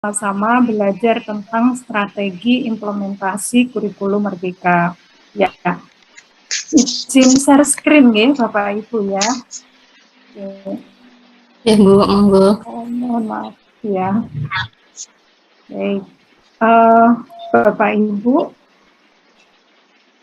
sama-sama belajar tentang strategi implementasi kurikulum Merdeka. Ya, izin share screen ya, Bapak Ibu ya. Ya Bu, monggo. Mohon maaf ya. Baik, Bapak Ibu,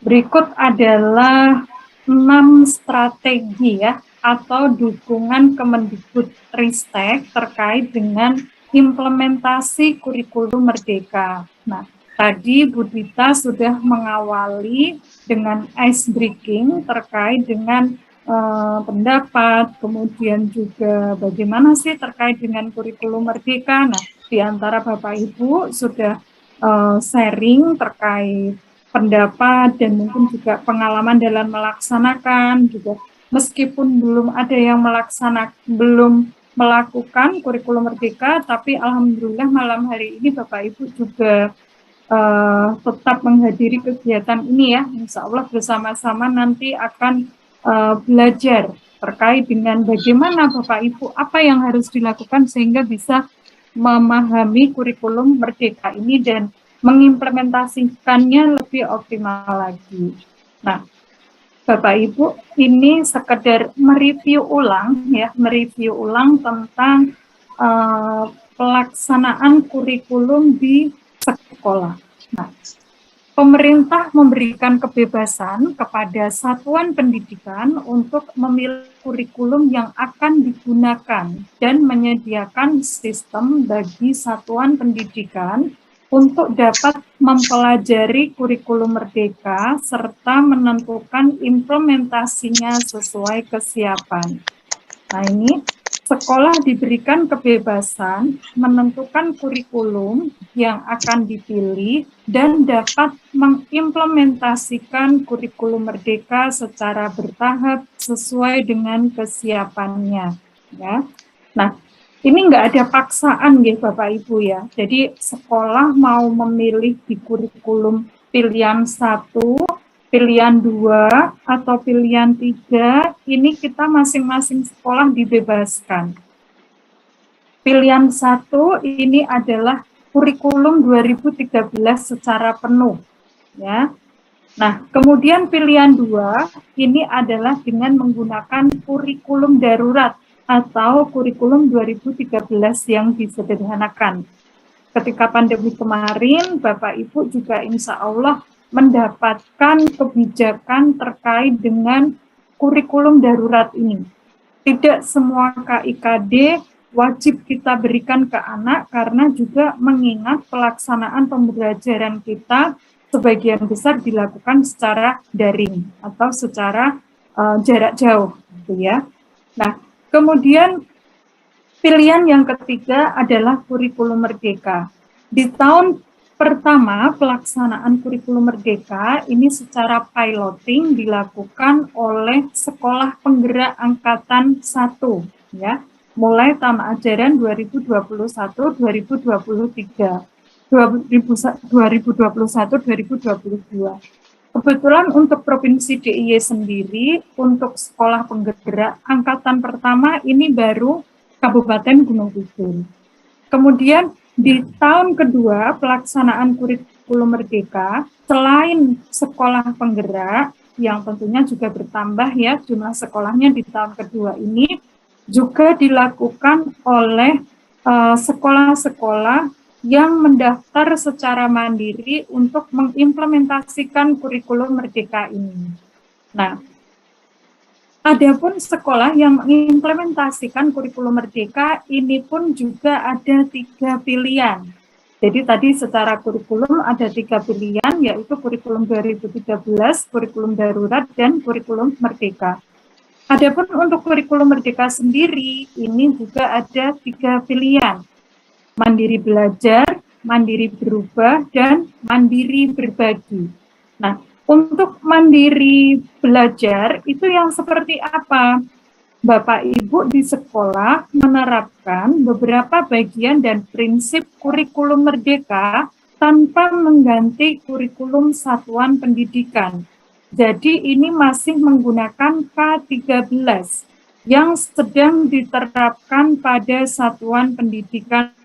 berikut adalah 6 strategi ya atau dukungan Kemendikbudristek terkait dengan implementasi kurikulum Merdeka. Nah, tadi Bu Dita sudah mengawali dengan ice breaking terkait dengan pendapat, kemudian juga bagaimana sih terkait dengan kurikulum Merdeka. Nah, di antara Bapak Ibu sudah sharing terkait pendapat dan mungkin juga pengalaman dalam melaksanakan juga. Meskipun belum ada yang belum melakukan kurikulum Merdeka, tapi alhamdulillah malam hari ini Bapak Ibu juga tetap menghadiri kegiatan ini ya. Insya Allah bersama-sama nanti akan belajar terkait dengan bagaimana Bapak Ibu apa yang harus dilakukan sehingga bisa memahami kurikulum Merdeka ini dan mengimplementasikannya lebih optimal lagi. Nah, Bapak Ibu, ini sekedar mereview ulang tentang pelaksanaan kurikulum di sekolah. Nah, pemerintah memberikan kebebasan kepada satuan pendidikan untuk memilih kurikulum yang akan digunakan dan menyediakan sistem bagi satuan pendidikan untuk dapat mempelajari kurikulum Merdeka serta menentukan implementasinya sesuai kesiapan. Nah, ini sekolah diberikan kebebasan menentukan kurikulum yang akan dipilih dan dapat mengimplementasikan kurikulum Merdeka secara bertahap sesuai dengan kesiapannya. Ya. Nah, ini nggak ada paksaan ya Bapak Ibu ya. Jadi sekolah mau memilih di kurikulum pilihan 1, pilihan 2, atau pilihan 3, ini kita masing-masing sekolah dibebaskan. Pilihan 1 ini adalah kurikulum 2013 secara penuh. Ya. Nah, kemudian pilihan 2 ini adalah dengan menggunakan kurikulum darurat atau kurikulum 2013 yang disederhanakan. Ketika pandemi kemarin, Bapak Ibu juga insya Allah mendapatkan kebijakan terkait dengan kurikulum darurat ini. Tidak semua KIKD wajib kita berikan ke anak karena juga mengingat pelaksanaan pembelajaran kita sebagian besar dilakukan secara daring atau secara jarak jauh, gitu ya. Nah, kemudian pilihan yang ketiga adalah kurikulum Merdeka. Di tahun pertama pelaksanaan kurikulum Merdeka ini secara piloting dilakukan oleh Sekolah Penggerak Angkatan 1 ya, mulai tahun ajaran 2021-2023. 2021-2022. Kebetulan untuk Provinsi DIY sendiri, untuk Sekolah Penggerak Angkatan pertama ini baru Kabupaten Gunung Kidul. Kemudian di tahun kedua pelaksanaan kurikulum Merdeka, selain sekolah penggerak, yang tentunya juga bertambah ya jumlah sekolahnya di tahun kedua ini, juga dilakukan oleh sekolah-sekolah yang mendaftar secara mandiri untuk mengimplementasikan kurikulum Merdeka ini. Nah, adapun sekolah yang mengimplementasikan kurikulum Merdeka ini pun juga ada 3 pilihan. Jadi tadi secara kurikulum ada 3 pilihan, yaitu kurikulum 2013, kurikulum darurat, dan kurikulum Merdeka. Adapun untuk kurikulum Merdeka sendiri, ini juga ada 3 pilihan. Mandiri belajar, mandiri berubah, dan mandiri berbagi. Nah, untuk mandiri belajar itu yang seperti apa? Bapak Ibu di sekolah menerapkan beberapa bagian dan prinsip kurikulum Merdeka tanpa mengganti kurikulum satuan pendidikan. Jadi ini masih menggunakan K13 yang sedang diterapkan pada satuan pendidikan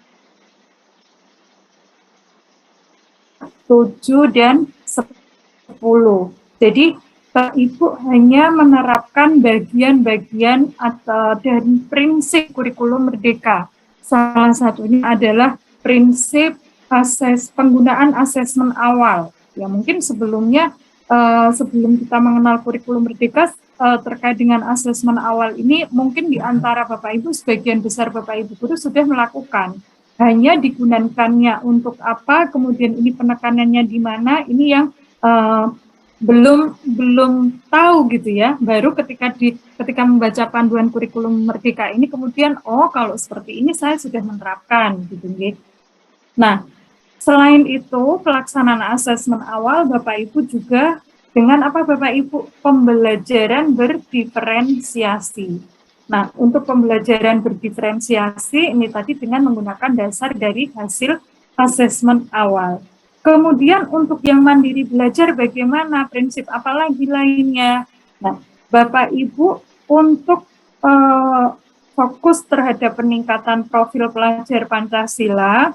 7, dan 10. Jadi Bapak Ibu hanya menerapkan bagian-bagian atau dan prinsip kurikulum merdeka. Salah satunya adalah prinsip penggunaan asesmen awal. Ya mungkin sebelumnya sebelum kita mengenal kurikulum merdeka terkait dengan asesmen awal ini, mungkin di antara Bapak Ibu, sebagian besar Bapak Ibu guru sudah melakukan. Hanya digunakannya untuk apa, kemudian ini penekanannya di mana, ini yang belum tahu gitu ya. Baru ketika membaca panduan kurikulum merdeka ini, kemudian kalau seperti ini saya sudah menerapkan gitu. Nah, selain itu pelaksanaan asesmen awal Bapak Ibu juga dengan apa Bapak Ibu? Pembelajaran berdiferensiasi. Nah, untuk pembelajaran berdiferensiasi ini tadi dengan menggunakan dasar dari hasil asesmen awal. Kemudian untuk yang mandiri belajar bagaimana? Prinsip apa lagi lainnya? Nah, Bapak Ibu untuk fokus terhadap peningkatan profil pelajar Pancasila,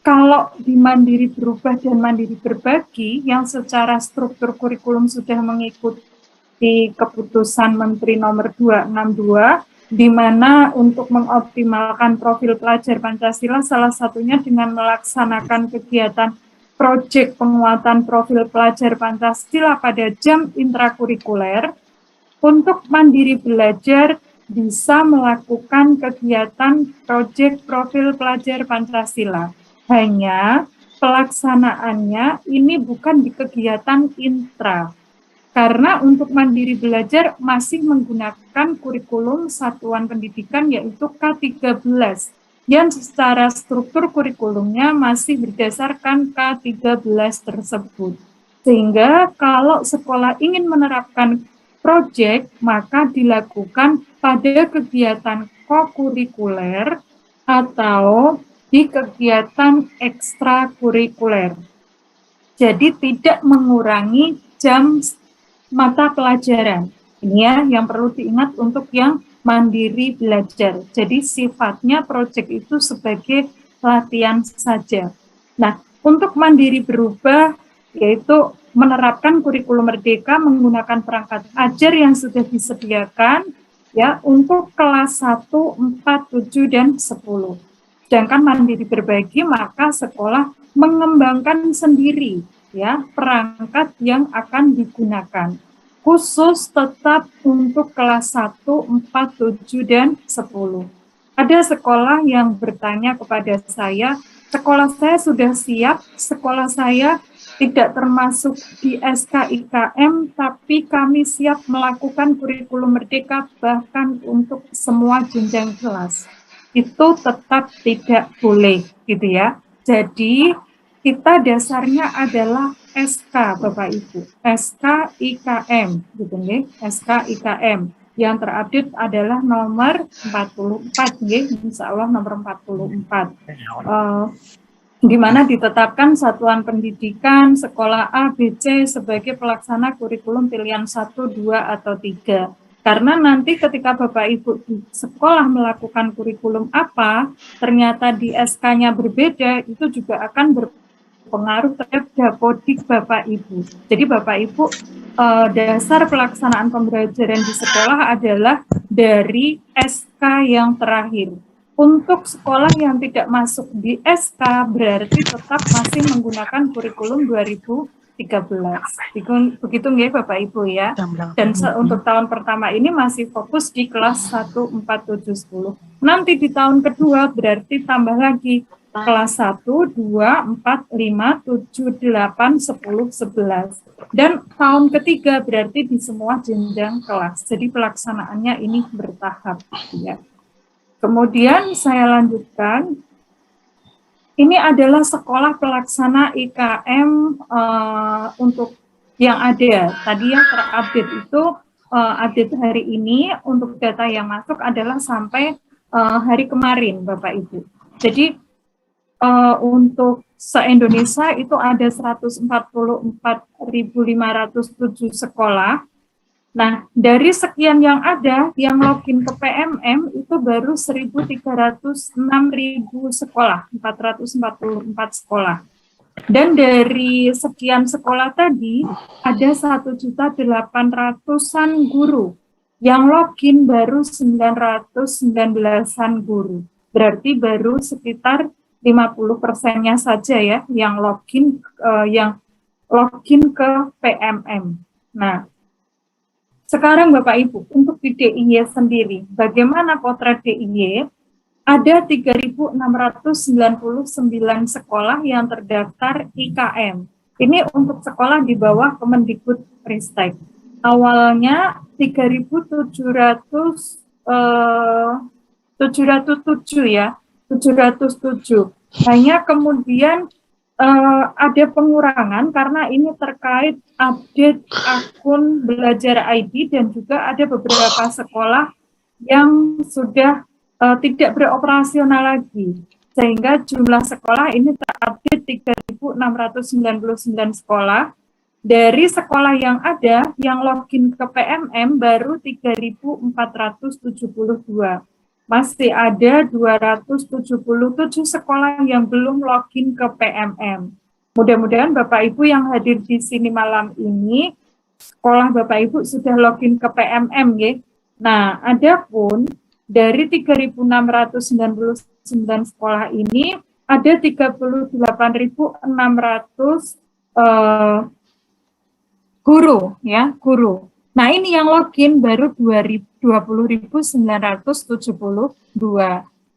kalau di mandiri berubah dan mandiri berbagi, yang secara struktur kurikulum sudah mengikuti keputusan Menteri nomor 262, di mana untuk mengoptimalkan profil pelajar Pancasila, salah satunya dengan melaksanakan kegiatan proyek penguatan profil pelajar Pancasila pada jam intrakurikuler. Untuk mandiri belajar bisa melakukan kegiatan proyek profil pelajar Pancasila. Hanya pelaksanaannya ini bukan di kegiatan intra. Karena untuk mandiri belajar masih menggunakan kurikulum satuan pendidikan yaitu K13 yang secara struktur kurikulumnya masih berdasarkan K13 tersebut. Sehingga kalau sekolah ingin menerapkan proyek, maka dilakukan pada kegiatan kokurikuler atau di kegiatan ekstrakurikuler. Jadi tidak mengurangi jam mata pelajaran. Ini ya yang perlu diingat untuk yang mandiri belajar. Jadi sifatnya proyek itu sebagai latihan saja. Nah, untuk mandiri berubah yaitu menerapkan kurikulum merdeka menggunakan perangkat ajar yang sudah disediakan ya untuk kelas 1, 4, 7 dan 10. Sedangkan mandiri berbagi maka sekolah mengembangkan sendiri ya perangkat yang akan digunakan. Khusus tetap untuk kelas 1, 4, 7 dan 10. Ada sekolah yang bertanya kepada saya, sekolah saya sudah siap, sekolah saya tidak termasuk di SKIKM, tapi kami siap melakukan kurikulum merdeka bahkan untuk semua jenjang kelas. Itu tetap tidak boleh gitu ya. Jadi kita dasarnya adalah SK Bapak Ibu, SKIKM gitu nih, SKIKM yang terupdate adalah nomor 44 nih, insya Allah nomor 44. Di mana ditetapkan satuan pendidikan sekolah A, B, C sebagai pelaksana kurikulum pilihan 1, 2, atau 3. Karena nanti ketika Bapak Ibu di sekolah melakukan kurikulum apa, ternyata di SK-nya berbeda, itu juga akan berpengaruh terhadap dapodik Bapak Ibu. Jadi Bapak Ibu, dasar pelaksanaan pembelajaran di sekolah adalah dari SK yang terakhir. Untuk sekolah yang tidak masuk di SK berarti tetap masih menggunakan kurikulum 2013. Begitu nggih Bapak Ibu ya. Dan untuk tahun pertama ini masih fokus di kelas 1, 4, 7, 10. Nanti di tahun kedua berarti tambah lagi kelas 1, 2, 4, 5, 7, 8, 10, 11. Dan tahun ketiga berarti di semua jenjang kelas. Jadi pelaksanaannya ini bertahap ya. Kemudian saya lanjutkan, ini adalah sekolah pelaksana IKM untuk yang ada. Tadi yang terupdate itu update hari ini untuk data yang masuk adalah sampai hari kemarin Bapak Ibu. Jadi untuk se-Indonesia itu ada 144.507 sekolah. Nah, dari sekian yang ada, yang login ke PMM itu baru 1.306.000 sekolah, 444 sekolah. Dan dari sekian sekolah tadi, ada 1.800.000-an guru. Yang login baru 919-an guru. Berarti baru sekitar 50%-nya saja ya yang login ke PMM. Nah, sekarang Bapak Ibu, untuk di DIY sendiri, bagaimana potret DIY? Ada 3.699 sekolah yang terdaftar IKM. Ini untuk sekolah di bawah Kemendikbudristek. Awalnya 707 ya, 707. Hanya kemudian ada pengurangan karena ini terkait update akun Belajar ID dan juga ada beberapa sekolah yang sudah tidak beroperasional lagi, sehingga jumlah sekolah ini terupdate 3.699 sekolah. Dari sekolah yang ada, yang login ke PMM baru 3.472. Masih ada 277 sekolah yang belum login ke PMM. Mudah-mudahan Bapak Ibu yang hadir di sini malam ini, sekolah Bapak Ibu sudah login ke PMM, ya. Nah, adapun dari 3.699 sekolah ini, ada 38.600 guru. Nah, ini yang login baru 20.972.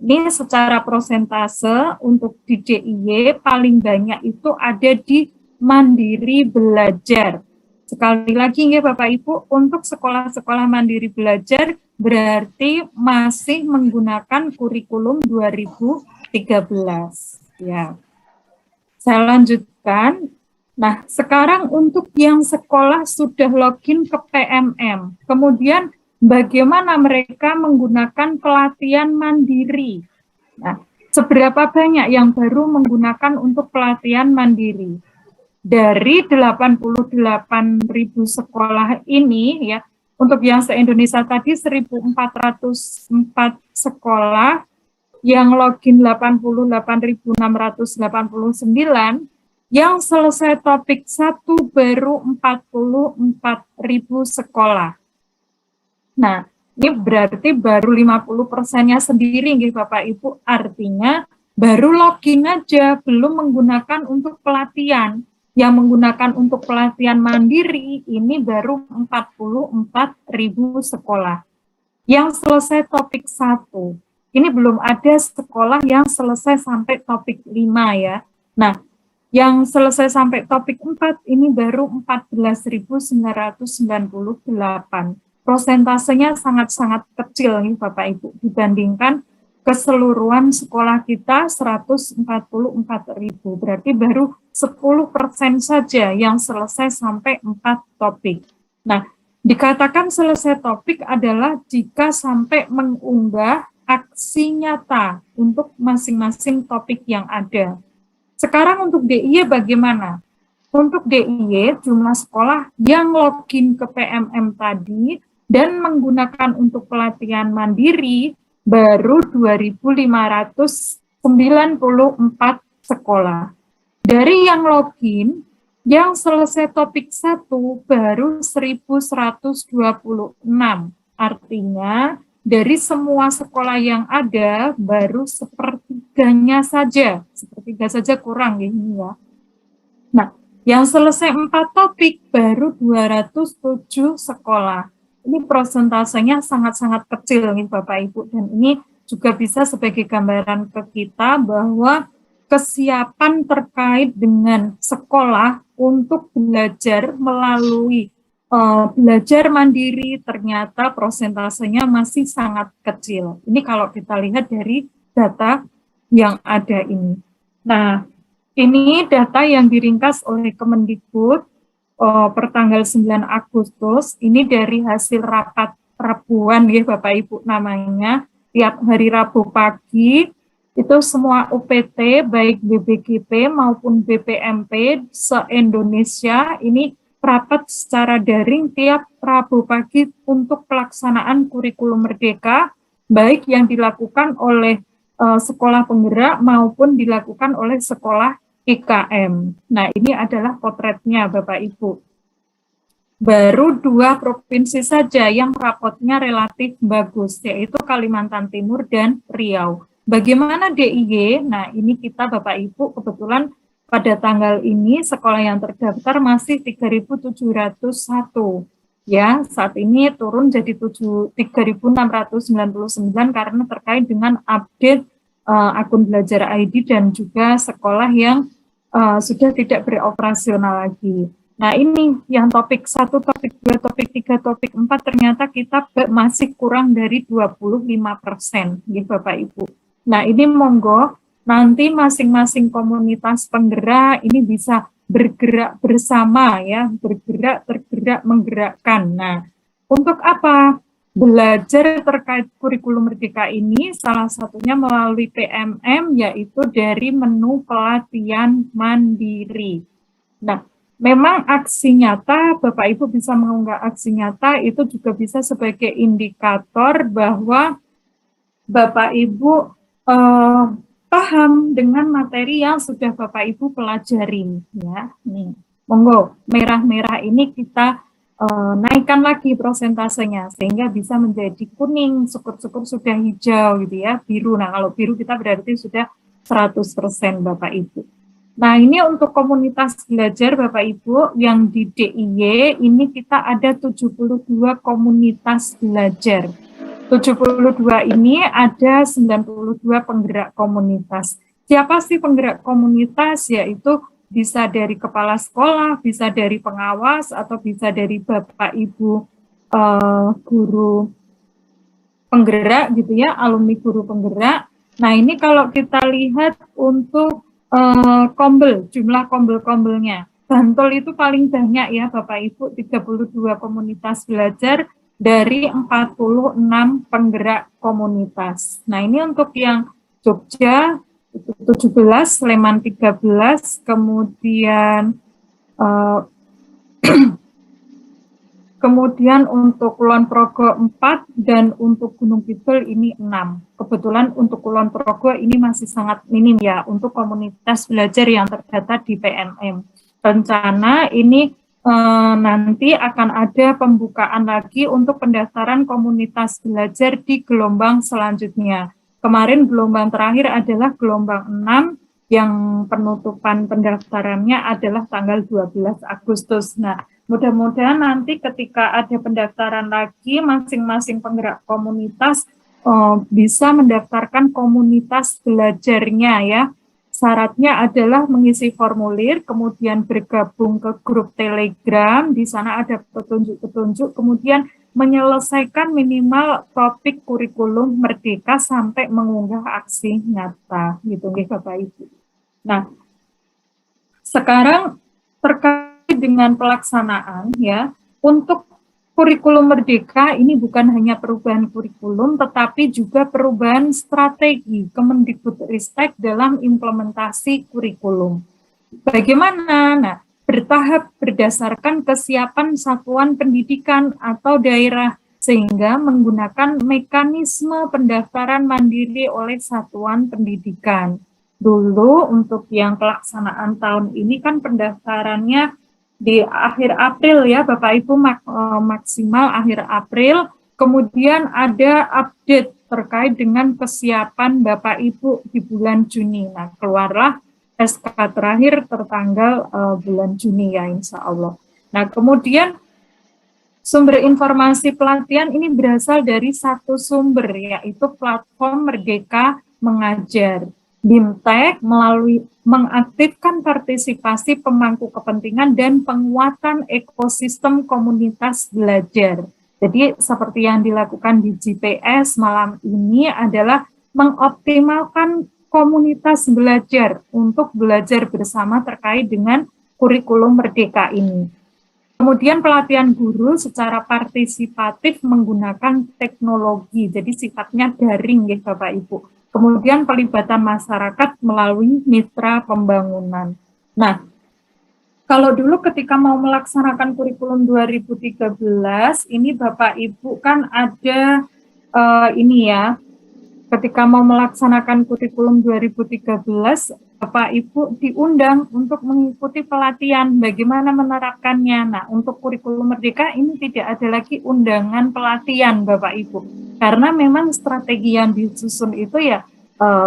Ini secara prosentase untuk di DIY paling banyak itu ada di Mandiri Belajar. Sekali lagi ya Bapak Ibu, untuk sekolah-sekolah Mandiri Belajar berarti masih menggunakan kurikulum 2013. Ya. Saya lanjutkan. Nah, sekarang untuk yang sekolah sudah login ke PMM, kemudian bagaimana mereka menggunakan pelatihan mandiri? Nah, seberapa banyak yang baru menggunakan untuk pelatihan mandiri? Dari 88.000 sekolah ini, ya, untuk yang se-Indonesia tadi 1.404 sekolah, yang login 88.689, yang selesai topik 1 baru 44.000 sekolah. Nah, ini berarti baru 50%-nya sendiri, Bapak Ibu, artinya baru login aja, belum menggunakan untuk pelatihan. Yang menggunakan untuk pelatihan mandiri ini baru 44.000 sekolah. Yang selesai topik 1, ini belum ada sekolah yang selesai sampai topik 5 ya. Nah, yang selesai sampai topik 4 ini baru 14.998. Prosentasenya sangat-sangat kecil nih Bapak Ibu dibandingkan keseluruhan sekolah kita 144.000. Berarti baru 10% saja yang selesai sampai 4 topik. Nah, dikatakan selesai topik adalah jika sampai mengunggah aksi nyata untuk masing-masing topik yang ada. Sekarang untuk DIY bagaimana? Untuk DIY jumlah sekolah yang login ke PMM tadi dan menggunakan untuk pelatihan mandiri baru 2.594 sekolah. Dari yang login, yang selesai topik 1 baru 1.126. Artinya dari semua sekolah yang ada baru sepertiganya saja. Sepertiga saja kurang ini ya. Nah, yang selesai 4 topik baru 207 sekolah. Ini prosentasenya sangat-sangat kecil nih Bapak Ibu, dan ini juga bisa sebagai gambaran ke kita bahwa kesiapan terkait dengan sekolah untuk belajar melalui belajar mandiri ternyata prosentasenya masih sangat kecil. Ini kalau kita lihat dari data yang ada ini. Nah, ini data yang diringkas oleh Kemendikbud pertanggal 9 Agustus, ini dari hasil rapat Rabuan ya Bapak Ibu namanya, tiap hari Rabu pagi, itu semua UPT, baik BBGP maupun BPMP se-Indonesia, ini rapat secara daring tiap Rabu pagi untuk pelaksanaan kurikulum merdeka, baik yang dilakukan oleh sekolah penggerak maupun dilakukan oleh sekolah IKM. Nah, ini adalah potretnya Bapak Ibu. Baru 2 provinsi saja yang rapotnya relatif bagus, yaitu Kalimantan Timur dan Riau. Bagaimana DIY? Nah, ini kita Bapak Ibu kebetulan pada tanggal ini sekolah yang terdaftar masih 3.701. Ya, saat ini turun jadi 3.699 karena terkait dengan update akun belajar ID dan juga sekolah yang sudah tidak beroperasional lagi. Nah, ini yang topik 1, topik 2, topik 3, topik 4 ternyata kita masih kurang dari 25%, gitu Bapak Ibu. Nah, ini monggo nanti masing-masing komunitas penggerak ini bisa bergerak bersama ya, bergerak, tergerak, menggerakkan. Nah, untuk apa? Belajar terkait kurikulum Merdeka ini salah satunya melalui PMM, yaitu dari menu pelatihan mandiri. Nah, memang aksi nyata, Bapak Ibu bisa mengunggah aksi nyata, itu juga bisa sebagai indikator bahwa Bapak Ibu paham dengan materi yang sudah Bapak Ibu pelajari. Ya, nih, monggo merah-merah ini kita naikkan lagi prosentasenya sehingga bisa menjadi kuning, syukur-syukur sudah hijau gitu ya, biru. Nah, kalau biru kita berarti sudah 100% Bapak Ibu. Nah, ini untuk komunitas belajar Bapak Ibu yang di DIY ini kita ada 72 komunitas belajar. 72 ini ada 92 penggerak komunitas. Siapa sih penggerak komunitas? Yaitu bisa dari kepala sekolah, bisa dari pengawas, atau bisa dari Bapak Ibu guru penggerak gitu ya, alumni guru penggerak. Nah, ini kalau kita lihat untuk kombel, jumlah kombel-kombelnya. Bantul itu paling banyak ya Bapak Ibu, 32 komunitas belajar dari 46 penggerak komunitas. Nah, ini untuk yang Jogja itu 17, Sleman 13, kemudian kemudian untuk Kulon Progo 4 dan untuk Gunung Kidul ini 6. Kebetulan untuk Kulon Progo ini masih sangat minim ya untuk komunitas belajar yang terdata di PMM. Rencana ini nanti akan ada pembukaan lagi untuk pendaftaran komunitas belajar di gelombang selanjutnya. Kemarin gelombang terakhir adalah gelombang 6 yang penutupan pendaftarannya adalah tanggal 12 Agustus. Nah, mudah-mudahan nanti ketika ada pendaftaran lagi, masing-masing penggerak komunitas bisa mendaftarkan komunitas belajarnya ya. Syaratnya adalah mengisi formulir, kemudian bergabung ke grup Telegram, di sana ada petunjuk-petunjuk, kemudian menyelesaikan minimal topik kurikulum Merdeka sampai mengunggah aksi nyata, gitu Bapak Ibu. Nah, sekarang terkait dengan pelaksanaan ya, untuk kurikulum Merdeka ini bukan hanya perubahan kurikulum, tetapi juga perubahan strategi Kemendikbudristek dalam implementasi kurikulum. Bagaimana? Nah, bertahap berdasarkan kesiapan satuan pendidikan atau daerah, sehingga menggunakan mekanisme pendaftaran mandiri oleh satuan pendidikan. Dulu untuk yang pelaksanaan tahun ini kan pendaftarannya di akhir April ya Bapak Ibu, maksimal akhir April, kemudian ada update terkait dengan kesiapan Bapak Ibu di bulan Juni. Nah, keluarlah SK terakhir tertanggal bulan Juni ya insya Allah. Nah, kemudian sumber informasi pelatihan ini berasal dari satu sumber, yaitu platform Merdeka Mengajar. BIMTEK melalui mengaktifkan partisipasi pemangku kepentingan dan penguatan ekosistem komunitas belajar. Jadi seperti yang dilakukan di GPS malam ini adalah mengoptimalkan komunitas belajar untuk belajar bersama terkait dengan kurikulum Merdeka ini. Kemudian pelatihan guru secara partisipatif menggunakan teknologi, jadi sifatnya daring ya Bapak Ibu. Kemudian pelibatan masyarakat melalui mitra pembangunan. Nah, kalau dulu ketika mau melaksanakan kurikulum 2013, ini Bapak Ibu kan ada ini ya, ketika mau melaksanakan kurikulum 2013, Bapak Ibu diundang untuk mengikuti pelatihan bagaimana menerapkannya. Nah, untuk kurikulum Merdeka ini tidak ada lagi undangan pelatihan Bapak Ibu. Karena memang strategi yang disusun itu ya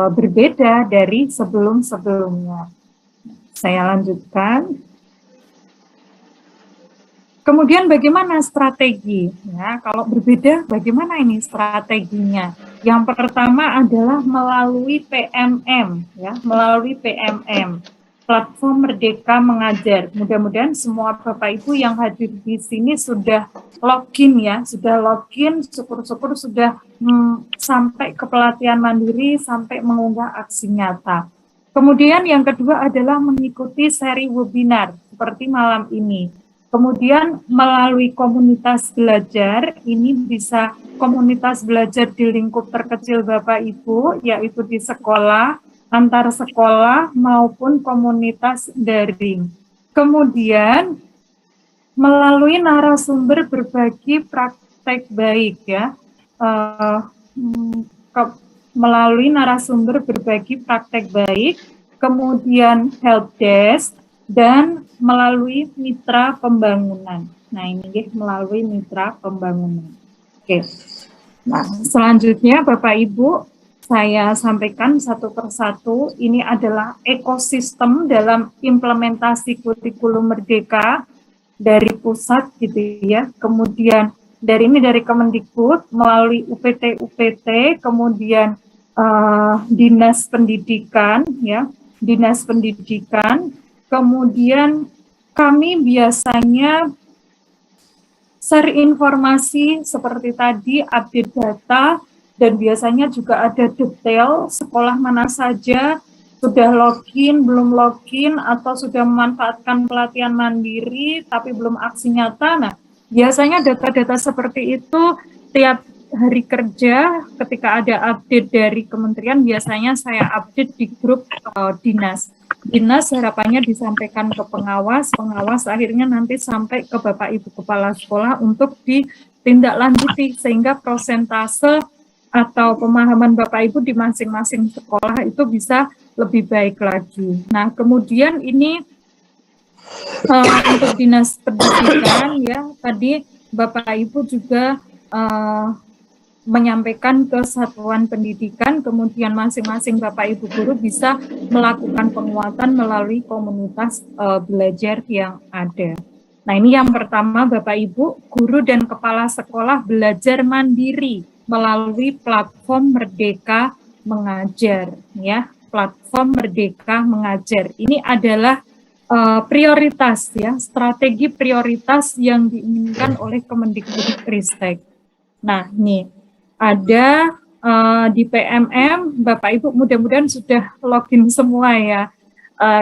berbeda dari sebelum-sebelumnya. Saya lanjutkan. Kemudian bagaimana strategi? Ya, kalau berbeda, bagaimana ini strateginya? Yang pertama adalah melalui PMM, ya, melalui PMM, Platform Merdeka Mengajar. Mudah-mudahan semua Bapak Ibu yang hadir di sini sudah login ya, sudah login, syukur-syukur sudah sampai ke pelatihan mandiri, sampai mengunggah aksi nyata. Kemudian yang kedua adalah mengikuti seri webinar seperti malam ini. Kemudian melalui komunitas belajar, ini bisa komunitas belajar di lingkup terkecil Bapak Ibu, yaitu di sekolah, antar sekolah maupun komunitas daring. Kemudian melalui narasumber berbagi praktek baik ya, melalui narasumber berbagi praktek baik, kemudian helpdesk, dan melalui mitra pembangunan. Nah, ini melalui mitra pembangunan. Oke. Nah, selanjutnya Bapak Ibu, saya sampaikan satu persatu. Ini adalah ekosistem dalam implementasi kurikulum Merdeka dari pusat gitu ya. Kemudian dari Kemendikbud melalui UPT, kemudian Dinas Pendidikan ya, Dinas Pendidikan. Kemudian kami biasanya share informasi seperti tadi, update data, dan biasanya juga ada detail sekolah mana saja sudah login, belum login, atau sudah memanfaatkan pelatihan mandiri tapi belum aksi nyata. Nah, biasanya data-data seperti itu tiap hari kerja ketika ada update dari kementerian, biasanya saya update di grup dinas. Dinas harapannya disampaikan ke pengawas akhirnya nanti sampai ke Bapak Ibu Kepala Sekolah untuk ditindaklanjuti sehingga prosentase atau pemahaman Bapak Ibu di masing-masing sekolah itu bisa lebih baik lagi. Nah, kemudian ini untuk Dinas Pendidikan ya, tadi Bapak Ibu juga menyampaikan ke satuan pendidikan, kemudian masing-masing Bapak Ibu guru bisa melakukan penguatan melalui komunitas belajar yang ada. Nah, ini yang pertama Bapak Ibu, guru dan kepala sekolah belajar mandiri melalui platform Merdeka Mengajar ya, platform Merdeka Mengajar. Ini adalah prioritas ya, strategi prioritas yang diinginkan oleh Kemendikbudristek. Nah, ini ada di PMM, Bapak Ibu mudah-mudahan sudah login semua ya.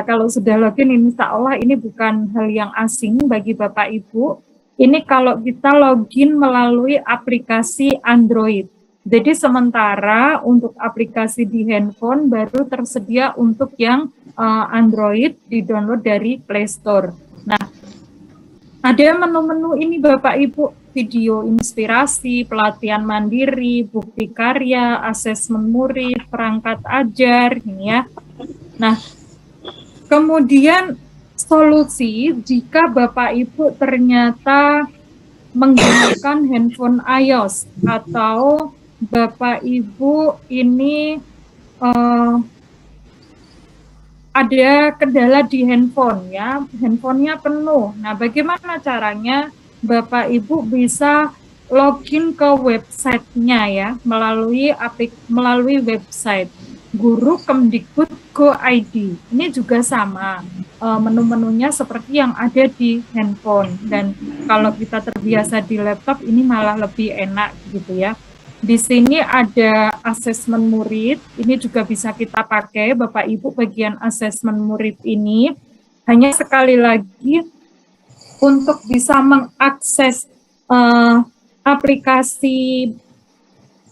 Kalau sudah login, insya Allah ini bukan hal yang asing bagi Bapak Ibu. Ini kalau kita login melalui aplikasi Android. Jadi sementara untuk aplikasi di handphone baru tersedia untuk yang Android di-download dari Play Store. Nah, ada menu-menu ini Bapak Ibu, video inspirasi, pelatihan mandiri, bukti karya, asesmen murid, perangkat ajar, ini ya. Nah, kemudian solusi jika Bapak Ibu ternyata menggunakan handphone iOS atau Bapak Ibu ini ada kendala di handphone ya, handphonenya penuh. Nah, bagaimana caranya Bapak Ibu bisa login ke websitenya ya, melalui website Guru Kemdikbud Go ID. Ini juga sama, menu-menunya seperti yang ada di handphone. Dan kalau kita terbiasa di laptop, ini malah lebih enak gitu ya. Di sini ada asesmen murid, ini juga bisa kita pakai Bapak Ibu. Bagian asesmen murid ini hanya sekali lagi untuk bisa mengakses aplikasi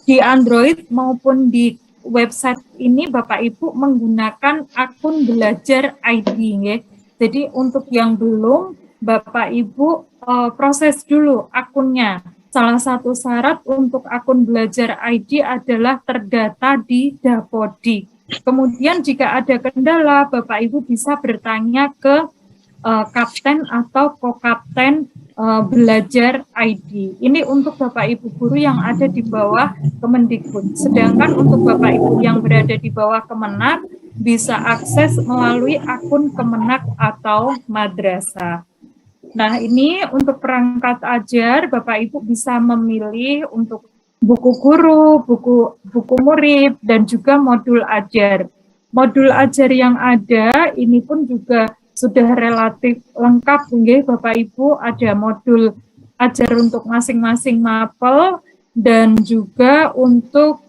di Android maupun di website ini Bapak Ibu menggunakan akun Belajar ID ya. Jadi untuk yang belum Bapak Ibu proses dulu akunnya. salah satu syarat untuk akun belajar ID adalah terdata di Dapodik. Kemudian jika ada kendala, Bapak Ibu bisa bertanya ke kapten atau kokapten belajar ID. Ini untuk Bapak Ibu guru yang ada di bawah Kemendikbud. Sedangkan untuk Bapak Ibu yang berada di bawah Kemenak bisa akses melalui akun Kemenak atau madrasah. Nah, ini untuk perangkat ajar, Bapak Ibu bisa memilih untuk buku guru, buku murid, dan juga modul ajar. Modul ajar yang ada ini pun juga sudah relatif lengkap, Bapak Ibu. Ada modul ajar untuk masing-masing mapel dan juga untuk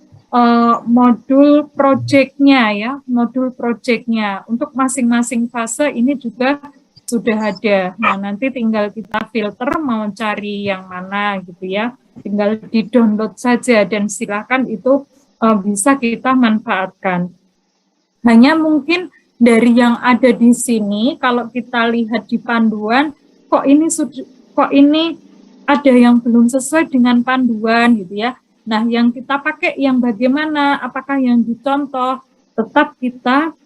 modul proyeknya ya, modul proyeknya untuk masing-masing fase ini juga sudah ada. Nah, nanti tinggal kita filter mau cari yang mana gitu ya. Tinggal di-download saja dan silakan itu bisa kita manfaatkan. Hanya mungkin dari yang ada di sini, kalau kita lihat di panduan, kok ini ada yang belum sesuai dengan panduan gitu ya. Nah, yang kita pakai yang bagaimana? Apakah yang dicontoh? Tetap kita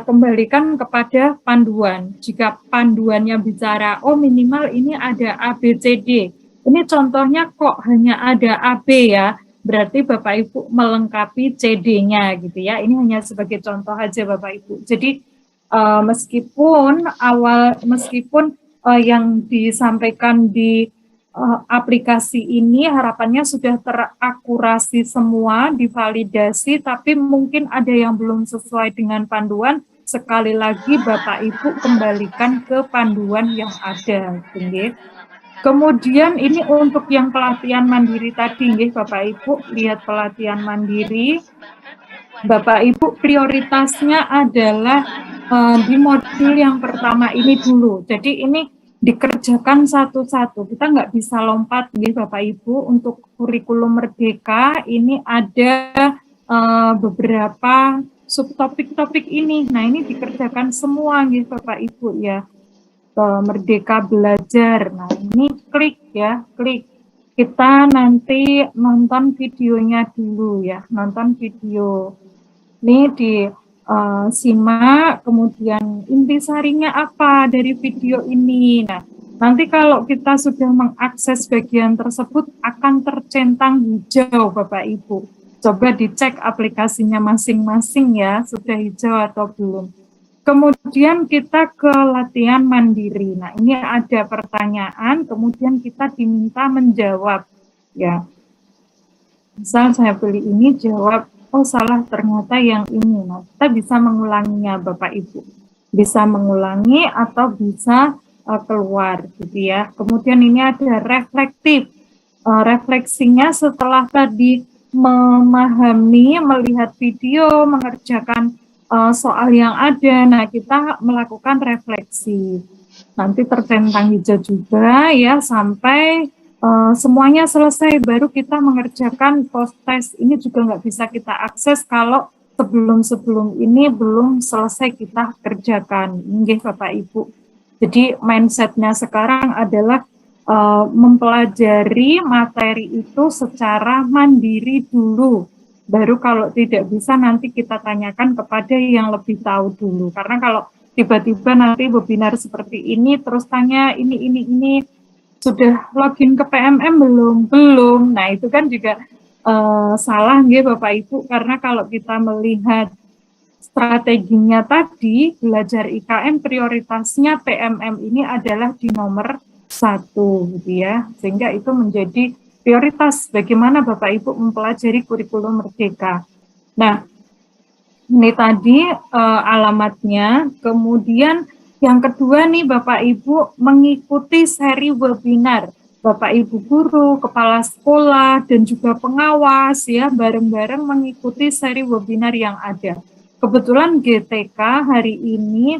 kembalikan kepada panduan. Jika panduannya bicara, oh minimal ini ada A, B, C, D. Ini contohnya kok hanya ada A, B ya, berarti Bapak Ibu melengkapi CD-nya gitu ya. Ini hanya sebagai contoh aja Bapak Ibu. Jadi meskipun yang disampaikan di aplikasi ini harapannya sudah terakurasi semua, divalidasi, tapi mungkin ada yang belum sesuai dengan panduan. Sekali lagi Bapak Ibu kembalikan ke panduan yang ada. Kemudian ini untuk yang pelatihan mandiri tadi, Bapak Ibu, lihat pelatihan mandiri. Bapak Ibu prioritasnya adalah di modul yang pertama ini dulu. Jadi ini dikerjakan satu-satu. Kita nggak bisa lompat, Bapak Ibu. Untuk kurikulum Merdeka ini ada beberapa subtopik-topik ini. Nah, ini dikerjakan semua, Bapak Ibu ya. Merdeka Belajar. Nah, ini klik ya, klik. Kita nanti nonton videonya dulu ya, nonton video. Ini simak, kemudian intisarinya apa dari video ini. Nah, nanti kalau kita sudah mengakses bagian tersebut akan tercentang hijau Bapak Ibu. Coba dicek aplikasinya masing-masing ya, sudah hijau atau belum. Kemudian kita ke latihan mandiri. Nah, ini ada pertanyaan, kemudian kita diminta menjawab ya. Misal saya pilih ini, jawab, oh salah ternyata yang ini. Nah, kita bisa mengulanginya Bapak Ibu. Bisa mengulangi atau bisa keluar gitu ya. Kemudian ini ada reflektif. Refleksinya setelah tadi memahami, melihat video, mengerjakan soal yang ada, nah kita melakukan refleksi. Nanti tercentang hijau juga ya sampai semuanya selesai, baru kita mengerjakan post test. Ini juga nggak bisa kita akses kalau sebelum ini belum selesai kita kerjakan. Ini Bapak Ibu. Jadi mindsetnya sekarang adalah mempelajari materi itu secara mandiri dulu. Baru kalau tidak bisa nanti kita tanyakan kepada yang lebih tahu dulu. Karena kalau tiba-tiba nanti webinar seperti ini terus tanya ini sudah login ke PMM belum. Nah, itu kan juga salah Bapak Ibu, karena kalau kita melihat strateginya tadi, belajar IKM prioritasnya PMM ini adalah di nomor 1 gitu ya. Sehingga itu menjadi prioritas bagaimana Bapak Ibu mempelajari kurikulum Merdeka. Nah, ini tadi alamatnya. Kemudian yang kedua nih Bapak Ibu mengikuti seri webinar. Bapak Ibu guru, kepala sekolah, dan juga pengawas ya bareng-bareng mengikuti seri webinar yang ada. Kebetulan GTK hari ini,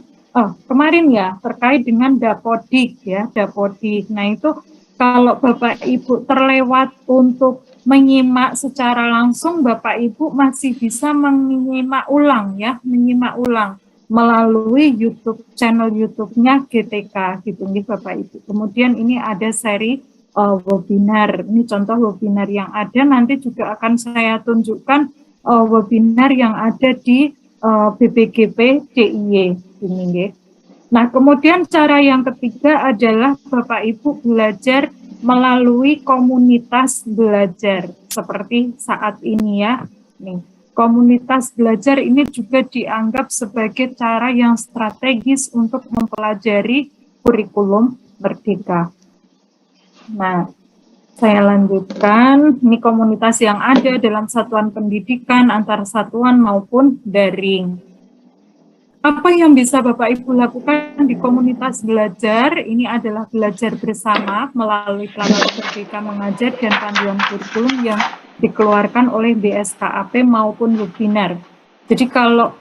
kemarin ya terkait dengan Dapodik ya, Dapodik. Nah itu kalau Bapak Ibu terlewat untuk menyimak secara langsung, Bapak Ibu masih bisa menyimak ulang ya, menyimak ulang melalui YouTube, channel YouTube-nya GTK gitu nih Bapak Ibu. Kemudian ini ada seri webinar. Ini contoh webinar yang ada, nanti juga akan saya tunjukkan webinar yang ada di BPGP DIY ini nggih. Nah, kemudian cara yang ketiga adalah Bapak Ibu belajar melalui komunitas belajar seperti saat ini ya. Nih, komunitas belajar ini juga dianggap sebagai cara yang strategis untuk mempelajari kurikulum merdeka. Nah, saya lanjutkan, ini komunitas yang ada dalam satuan pendidikan antar satuan maupun daring. Apa yang bisa Bapak Ibu lakukan di komunitas belajar? Ini adalah belajar bersama melalui platform Merdeka Mengajar dan panduan kurikulum yang dikeluarkan oleh BSKAP maupun webinar. Jadi kalau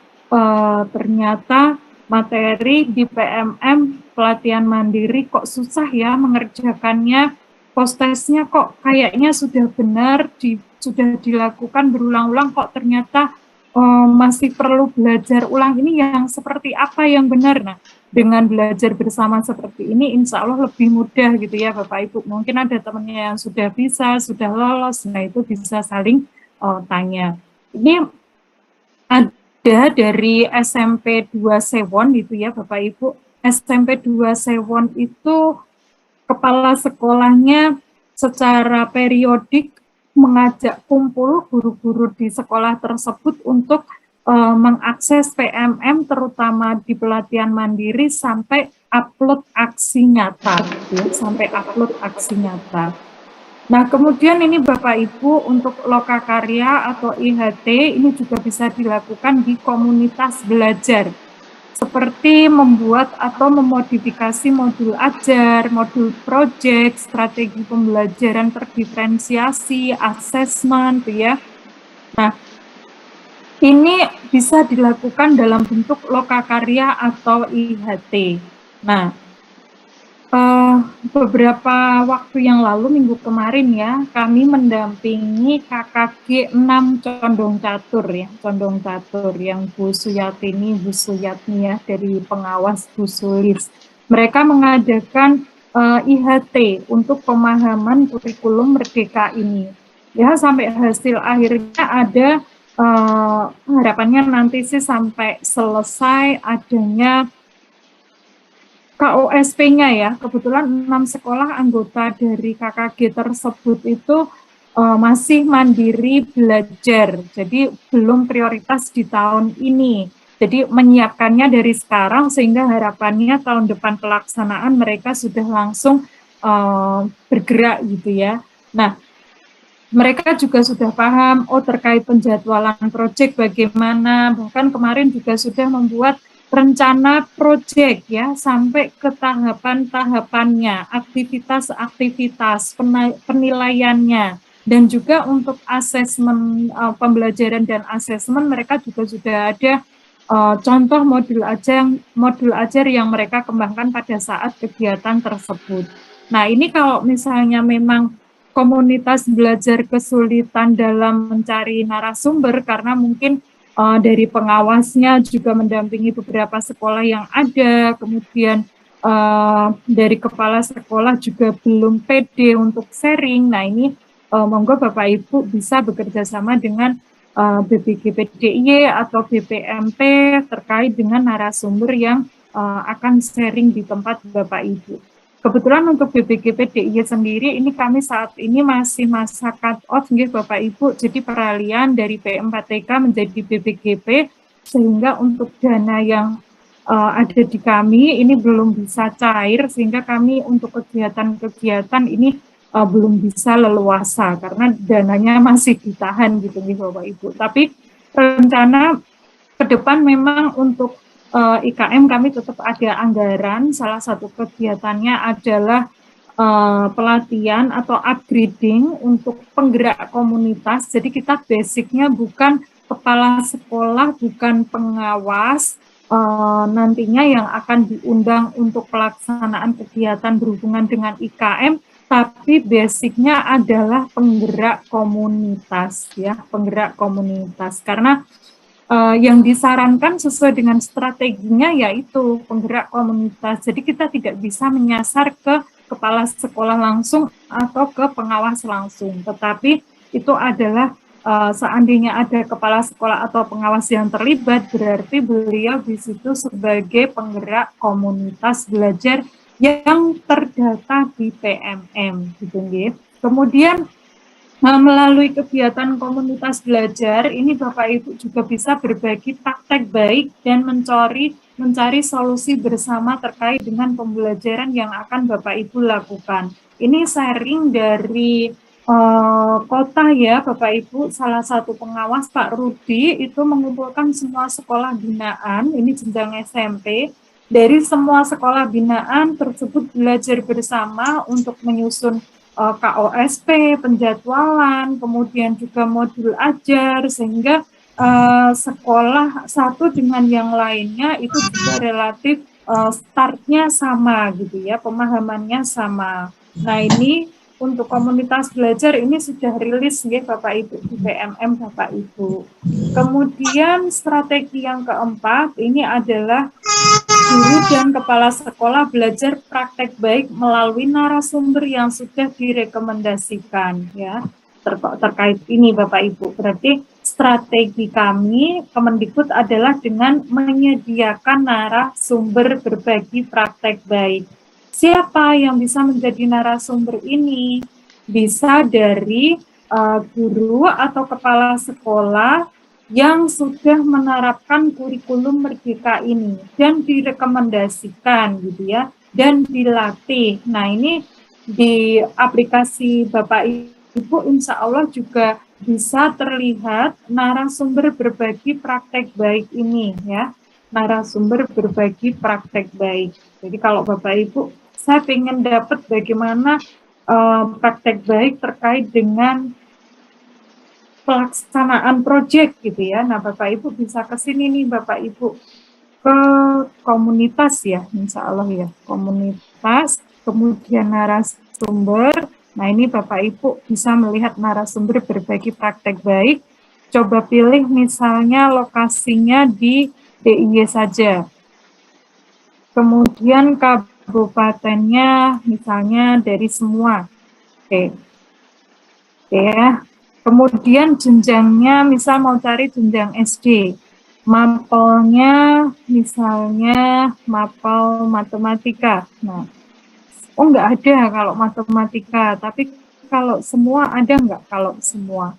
ternyata materi di PMM pelatihan mandiri kok susah ya mengerjakannya, post-testnya kok kayaknya sudah benar, sudah dilakukan berulang-ulang, kok ternyata masih perlu belajar ulang, ini yang seperti apa yang benar. Nah, dengan belajar bersama seperti ini, insya Allah lebih mudah gitu ya Bapak Ibu. Mungkin ada temannya yang sudah bisa, sudah lolos, nah itu bisa saling tanya. Ini ada dari SMP 2 Sewon gitu ya Bapak Ibu. SMP 2 Sewon itu kepala sekolahnya secara periodik mengajak kumpul guru-guru di sekolah tersebut untuk mengakses PMM terutama di pelatihan mandiri sampai upload aksi nyata, ya, sampai upload aksi nyata. Nah, kemudian ini Bapak Ibu untuk lokakarya atau IHT ini juga bisa dilakukan di komunitas belajar, seperti membuat atau memodifikasi modul ajar, modul project, strategi pembelajaran terdiferensiasi, asesmen, ya. Nah, ini bisa dilakukan dalam bentuk lokakarya atau IHT. Nah, beberapa waktu yang lalu, minggu kemarin ya, kami mendampingi KKG 6 Condong Catur ya, Condong Catur yang Bu Suyatini, Bu Suyatni ya, dari pengawas Bu Sulis. Mereka mengadakan IHT untuk pemahaman kurikulum merdeka ini. Ya, sampai hasil akhirnya ada harapannya nanti sih sampai selesai adanya KOSP-nya ya, kebetulan 6 sekolah anggota dari KKG tersebut itu masih mandiri belajar, jadi belum prioritas di tahun ini. Jadi menyiapkannya dari sekarang sehingga harapannya tahun depan pelaksanaan mereka sudah langsung bergerak gitu ya. Nah, mereka juga sudah paham, terkait penjadwalan proyek bagaimana, bahkan kemarin juga sudah membuat rencana proyek ya sampai ke tahapan-tahapannya, aktivitas-aktivitas, penilaiannya, dan juga untuk asesmen pembelajaran dan asesmen mereka juga sudah ada contoh modul ajar yang mereka kembangkan pada saat kegiatan tersebut. Nah, ini kalau misalnya memang komunitas belajar kesulitan dalam mencari narasumber karena mungkin dari pengawasnya juga mendampingi beberapa sekolah yang ada, kemudian dari kepala sekolah juga belum pede untuk sharing. Nah, ini monggo Bapak Ibu bisa bekerja sama dengan BPGPDIY atau BPMP terkait dengan narasumber yang akan sharing di tempat Bapak Ibu. Kebetulan untuk BPGPDIY sendiri ini kami saat ini masih masa cut off nggih Bapak Ibu, jadi peralihan dari P4TK menjadi BPGP sehingga untuk dana yang ada di kami ini belum bisa cair sehingga kami untuk kegiatan-kegiatan ini belum bisa leluasa karena dananya masih ditahan gitu nih Bapak Ibu. Tapi rencana ke depan memang untuk IKM kami tetap ada anggaran, salah satu kegiatannya adalah pelatihan atau upgrading untuk penggerak komunitas. Jadi kita basicnya bukan kepala sekolah, bukan pengawas, nantinya yang akan diundang untuk pelaksanaan kegiatan berhubungan dengan IKM, tapi basicnya adalah penggerak komunitas ya, penggerak komunitas. Karena yang disarankan sesuai dengan strateginya yaitu penggerak komunitas. Jadi kita tidak bisa menyasar ke kepala sekolah langsung atau ke pengawas langsung, tetapi itu adalah seandainya ada kepala sekolah atau pengawas yang terlibat, berarti beliau di situ sebagai penggerak komunitas belajar yang terdata di PMM, gitu nggih. Kemudian melalui kegiatan komunitas belajar ini Bapak Ibu juga bisa berbagi praktek baik dan mencari solusi bersama terkait dengan pembelajaran yang akan Bapak Ibu lakukan. Ini sharing dari kota ya Bapak Ibu, salah satu pengawas Pak Rudi itu mengumpulkan semua sekolah binaan, ini jenjang SMP, dari semua sekolah binaan tersebut belajar bersama untuk menyusun KOSP, penjadwalan, kemudian juga modul ajar, sehingga sekolah satu dengan yang lainnya itu juga relatif startnya sama gitu ya, pemahamannya sama. Nah ini untuk komunitas belajar ini sudah rilis ya Bapak Ibu di PMM Bapak Ibu. Kemudian strategi yang keempat ini adalah guru dan kepala sekolah belajar praktek baik melalui narasumber yang sudah direkomendasikan ya terkait ini Bapak Ibu. Berarti strategi kami Kemendikbud adalah dengan menyediakan narasumber berbagi praktek baik. Siapa yang bisa menjadi narasumber ini? Bisa dari guru atau kepala sekolah yang sudah menerapkan kurikulum Merdeka ini dan direkomendasikan gitu ya dan dilatih. Nah ini di aplikasi Bapak Ibu insya Allah juga bisa terlihat narasumber berbagi praktek baik ini ya, narasumber berbagi praktek baik. Jadi kalau Bapak Ibu saya ingin dapat bagaimana praktek baik terkait dengan pelaksanaan proyek gitu ya. Nah Bapak Ibu bisa ke sini nih Bapak Ibu ke komunitas ya, insya Allah ya, komunitas, kemudian narasumber. Nah ini Bapak Ibu bisa melihat narasumber berbagi praktek baik. Coba pilih misalnya lokasinya di DIY saja. Kemudian kabupatennya misalnya dari semua. Oke ya. Kemudian jenjangnya, misal mau cari jenjang SD, mapelnya misalnya mapel matematika. Nah, nggak ada kalau matematika, tapi kalau semua ada nggak kalau semua?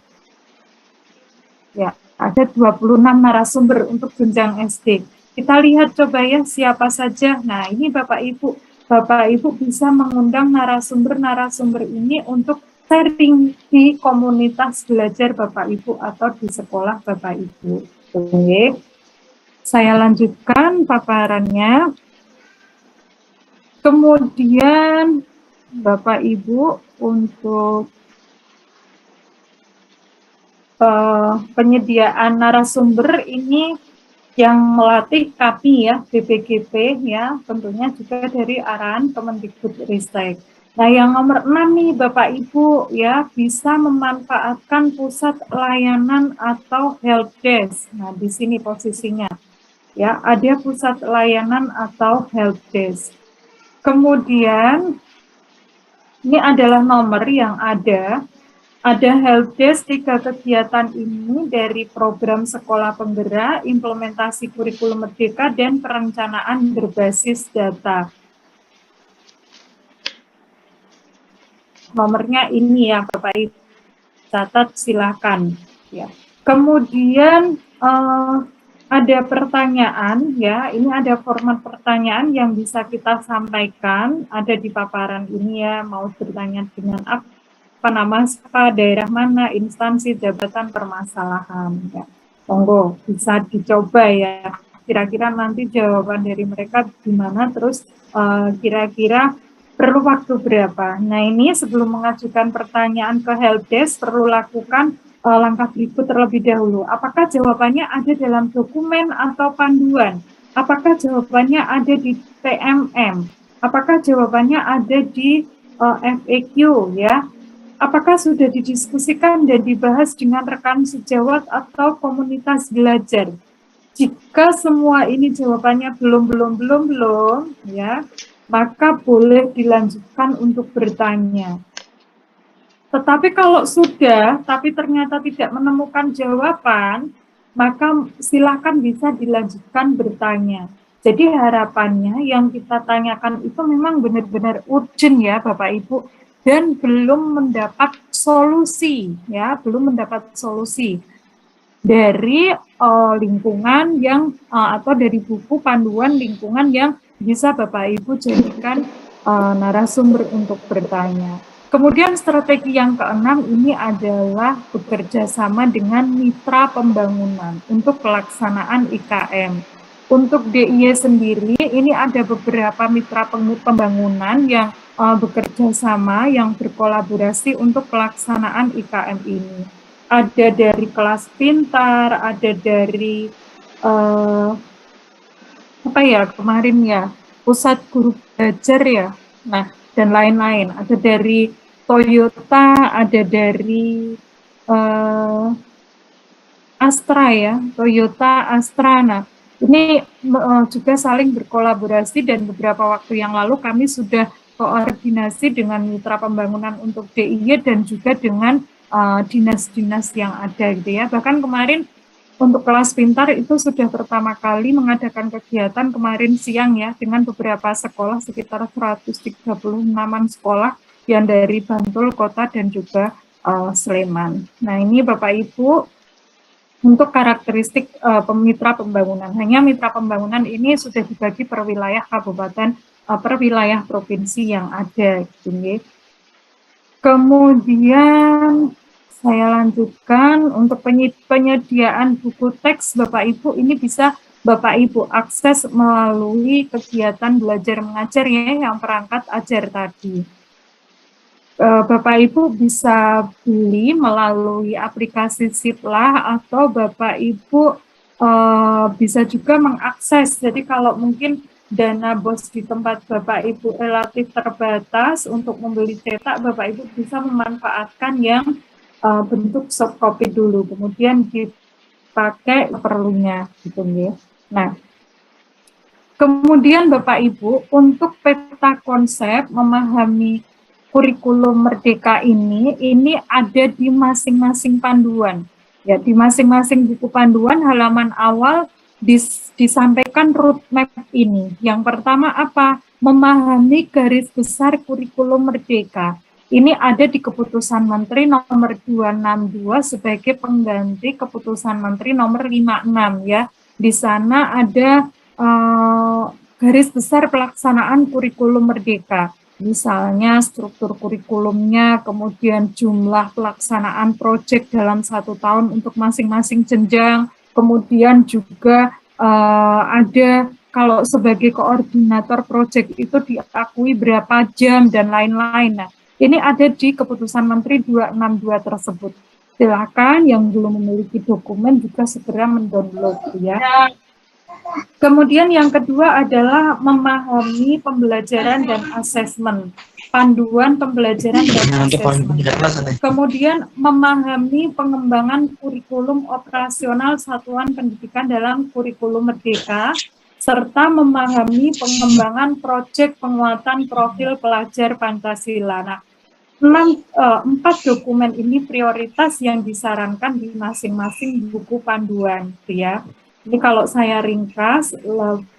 Ya, ada 26 narasumber untuk jenjang SD. Kita lihat coba ya siapa saja. Nah, ini Bapak Ibu bisa mengundang narasumber-narasumber ini untuk sharing di komunitas belajar Bapak Ibu atau di sekolah Bapak Ibu. Oke. Saya lanjutkan paparannya. Kemudian Bapak Ibu untuk penyediaan narasumber ini yang melatih kami ya, BPGP ya, tentunya juga dari arahan Kemendikbudristek. Nah, yang nomor 6 nih Bapak Ibu ya, bisa memanfaatkan pusat layanan atau helpdesk. Nah, di sini posisinya. Ya, ada pusat layanan atau helpdesk. Kemudian ini adalah nomor yang ada helpdesk 3 kegiatan ini dari program Sekolah Penggerak, implementasi kurikulum Merdeka, dan perencanaan berbasis data. Nomornya ini ya Bapak Ibu, catat silakan. Ya. Kemudian ada pertanyaan ya, ini ada format pertanyaan yang bisa kita sampaikan, ada di paparan ini ya, mau bertanya dengan apa nama, siapa, daerah mana, instansi, jabatan, permasalahan. Ya. Monggo, bisa dicoba ya. Kira-kira nanti jawaban dari mereka gimana, terus kira-kira perlu waktu berapa. Nah ini sebelum mengajukan pertanyaan ke helpdesk, perlu lakukan langkah berikut terlebih dahulu. Apakah jawabannya ada dalam dokumen atau panduan? Apakah jawabannya ada di PMM? Apakah jawabannya ada di FAQ ya? Apakah sudah didiskusikan dan dibahas dengan rekan sejawat atau komunitas belajar? Jika semua ini jawabannya belum ya, maka boleh dilanjutkan untuk bertanya. Tetapi kalau sudah, tapi ternyata tidak menemukan jawaban, maka silakan bisa dilanjutkan bertanya. Jadi harapannya yang kita tanyakan itu memang benar-benar urgent ya Bapak Ibu, dan belum mendapat solusi ya, belum mendapat solusi dari lingkungan yang atau dari buku panduan lingkungan yang bisa Bapak Ibu jadikan narasumber untuk bertanya. Kemudian strategi yang keenam ini adalah bekerja sama dengan mitra pembangunan untuk pelaksanaan IKM. Untuk DIY sendiri ini ada beberapa mitra pembangunan yang bekerja sama, yang berkolaborasi untuk pelaksanaan IKM ini. Ada dari kelas pintar, ada dari apa ya kemarin ya, pusat guru belajar ya, nah dan lain-lain. Ada dari Toyota, ada dari Astra ya, Toyota Astra. Nah, ini juga saling berkolaborasi dan beberapa waktu yang lalu kami sudah koordinasi dengan mitra pembangunan untuk DIY dan juga dengan dinas-dinas yang ada gitu ya. Bahkan kemarin untuk kelas pintar itu sudah pertama kali mengadakan kegiatan kemarin siang ya dengan beberapa sekolah sekitar 136-an sekolah yang dari Bantul Kota dan juga Sleman. Nah, ini Bapak Ibu untuk karakteristik mitra pembangunan. Hanya mitra pembangunan ini sudah dibagi per wilayah kabupaten, per wilayah provinsi yang ada. Gitu. Kemudian saya lanjutkan untuk penyediaan buku teks Bapak Ibu, ini bisa Bapak Ibu akses melalui kegiatan belajar mengajar ya, yang perangkat ajar tadi. Bapak Ibu bisa beli melalui aplikasi Sitlah atau Bapak Ibu bisa juga mengakses. Jadi kalau mungkin dana BOS di tempat Bapak Ibu relatif terbatas untuk membeli cetak, Bapak Ibu bisa memanfaatkan yang bentuk soft copy dulu, kemudian dipakai perlunya gitu ya. Nah, kemudian Bapak Ibu untuk peta konsep memahami kurikulum Merdeka ini ada di masing-masing panduan. Ya, di masing-masing buku panduan halaman awal disampaikan roadmap ini. Yang pertama apa? Memahami garis besar kurikulum Merdeka. Ini ada di Keputusan Menteri nomor 262 sebagai pengganti Keputusan Menteri nomor 56 ya. Di sana ada garis besar pelaksanaan kurikulum Merdeka. Misalnya struktur kurikulumnya, kemudian jumlah pelaksanaan proyek dalam 1 tahun untuk masing-masing jenjang, kemudian juga ada kalau sebagai koordinator proyek itu diakui berapa jam dan lain-lain. Nah, ini ada di Keputusan Menteri 262 tersebut. Silakan yang belum memiliki dokumen juga segera mendownload ya. Kemudian yang kedua adalah memahami pembelajaran dan asesmen, panduan pembelajaran dan asesmen. Kemudian memahami pengembangan kurikulum operasional satuan pendidikan dalam kurikulum Merdeka, serta memahami pengembangan proyek penguatan profil pelajar Pancasila. Nah, 4 dokumen ini prioritas yang disarankan di masing-masing buku panduan, ya. Ini kalau saya ringkas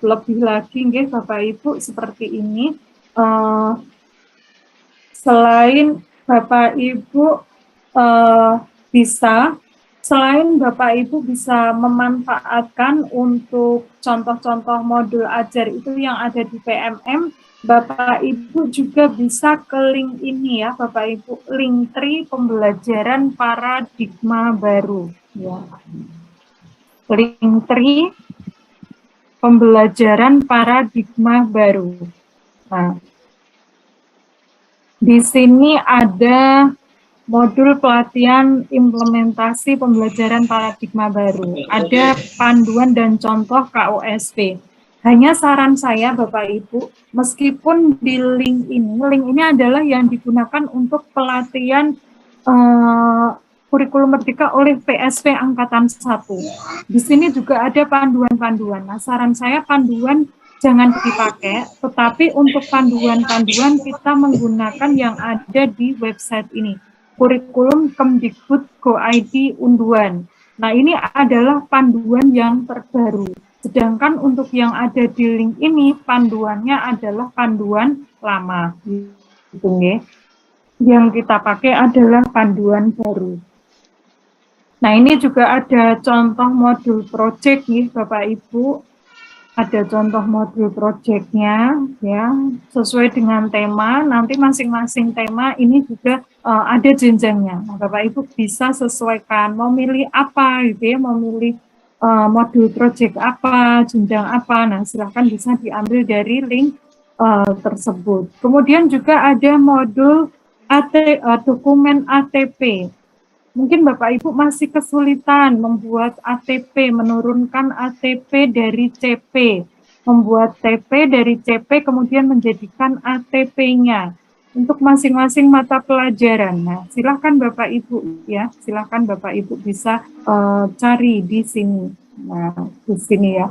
lebih lagi, Bapak Ibu seperti ini. Selain Bapak Ibu selain Bapak Ibu bisa memanfaatkan untuk contoh-contoh modul ajar itu yang ada di PMM, Bapak Ibu juga bisa ke link ini ya, Bapak Ibu, Linktree pembelajaran paradigma baru. Ya. Linktree pembelajaran paradigma baru. Nah, di sini ada modul pelatihan implementasi pembelajaran paradigma baru. Ada panduan dan contoh KOSP. Hanya saran saya Bapak Ibu, meskipun di link ini adalah yang digunakan untuk pelatihan kurikulum Merdeka oleh PSP Angkatan 1. Di sini juga ada panduan-panduan. Nah, saran saya panduan jangan dipakai, tetapi untuk panduan-panduan kita menggunakan yang ada di website ini, Kurikulum Kemdikbud Go ID Unduan. Nah, ini adalah panduan yang terbaru. Sedangkan untuk yang ada di link ini, panduannya adalah panduan lama. Gitu, ya. Yang kita pakai adalah panduan baru. Nah, ini juga ada contoh modul project nih, Bapak Ibu. Ada contoh modul project-nya, ya, sesuai dengan tema. Nanti masing-masing tema ini juga ada jenjangnya. Nah, Bapak Ibu bisa sesuaikan, mau milih apa gitu ya, mau milih modul project apa, jenjang apa. Nah, silahkan bisa diambil dari link tersebut. Kemudian juga ada modul dokumen ATP. Mungkin Bapak Ibu masih kesulitan membuat ATP, menurunkan ATP dari CP, membuat TP dari CP, kemudian menjadikan ATP-nya untuk masing-masing mata pelajaran. Nah, silakan Bapak Ibu ya, silakan Bapak Ibu bisa cari di sini. Nah, di sini ya,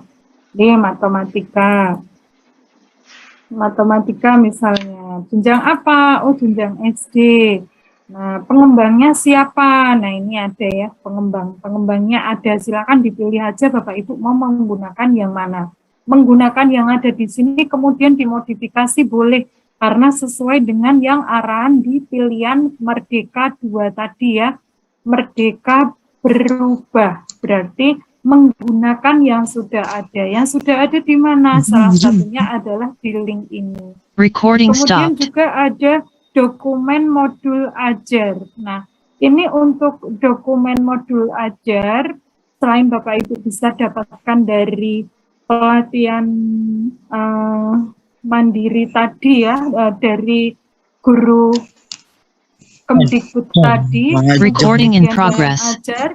di matematika. Matematika misalnya, jenjang apa? Oh, jenjang SD. Nah, pengembangnya siapa? Nah, ini ada ya, pengembangnya ada. Silakan dipilih aja Bapak Ibu mau menggunakan yang mana. Menggunakan yang ada di sini, kemudian dimodifikasi boleh, karena sesuai dengan yang arahan di pilihan Merdeka 2 tadi ya. Merdeka berubah, berarti menggunakan yang sudah ada. Yang sudah ada di mana? Salah satunya adalah di link ini. Recording Kemudian stopped. juga ada dokumen modul ajar. Nah, ini untuk dokumen modul ajar, selain Bapak Ibu bisa dapatkan dari pelatihan mandiri tadi ya, dari guru Kemdikbud tadi, Recording in kemudian progress. dalam ajar,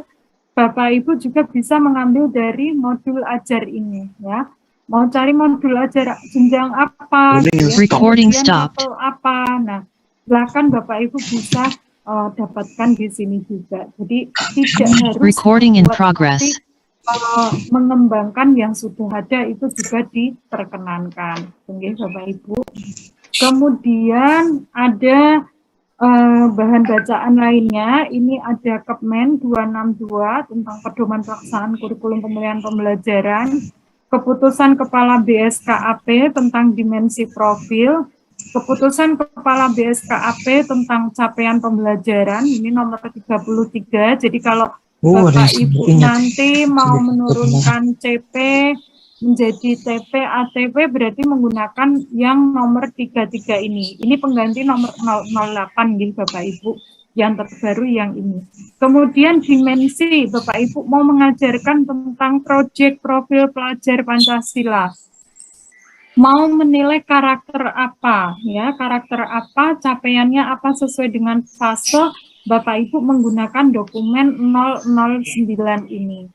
Bapak Ibu juga bisa mengambil dari modul ajar ini ya. Mau cari modul ajar jenjang apa, ya, Recording kemudian stopped. level apa. Nah, silakan Bapak Ibu bisa dapatkan di sini juga. Jadi tidak harus Recording in membuat, progress. tapi mengembangkan yang sudah ada itu juga diperkenankan. Oke, Bapak Ibu. Kemudian ada bahan bacaan lainnya, ini ada Kepmen 262 tentang pedoman pelaksanaan kurikulum pemilihan pembelajaran, keputusan Kepala BSKAP tentang dimensi profil, keputusan Kepala BSKAP tentang capaian pembelajaran, ini nomor 33, jadi kalau Bapak Ibu nanti mau menurunkan CP menjadi TP, ATP berarti menggunakan yang nomor 33 ini. Ini pengganti nomor 008 gitu Bapak Ibu, yang terbaru yang ini. Kemudian dimensi, Bapak Ibu mau mengajarkan tentang proyek profil pelajar Pancasila. Mau menilai karakter apa, ya, karakter apa, capaiannya apa sesuai dengan fase, Bapak Ibu menggunakan dokumen 009 ini.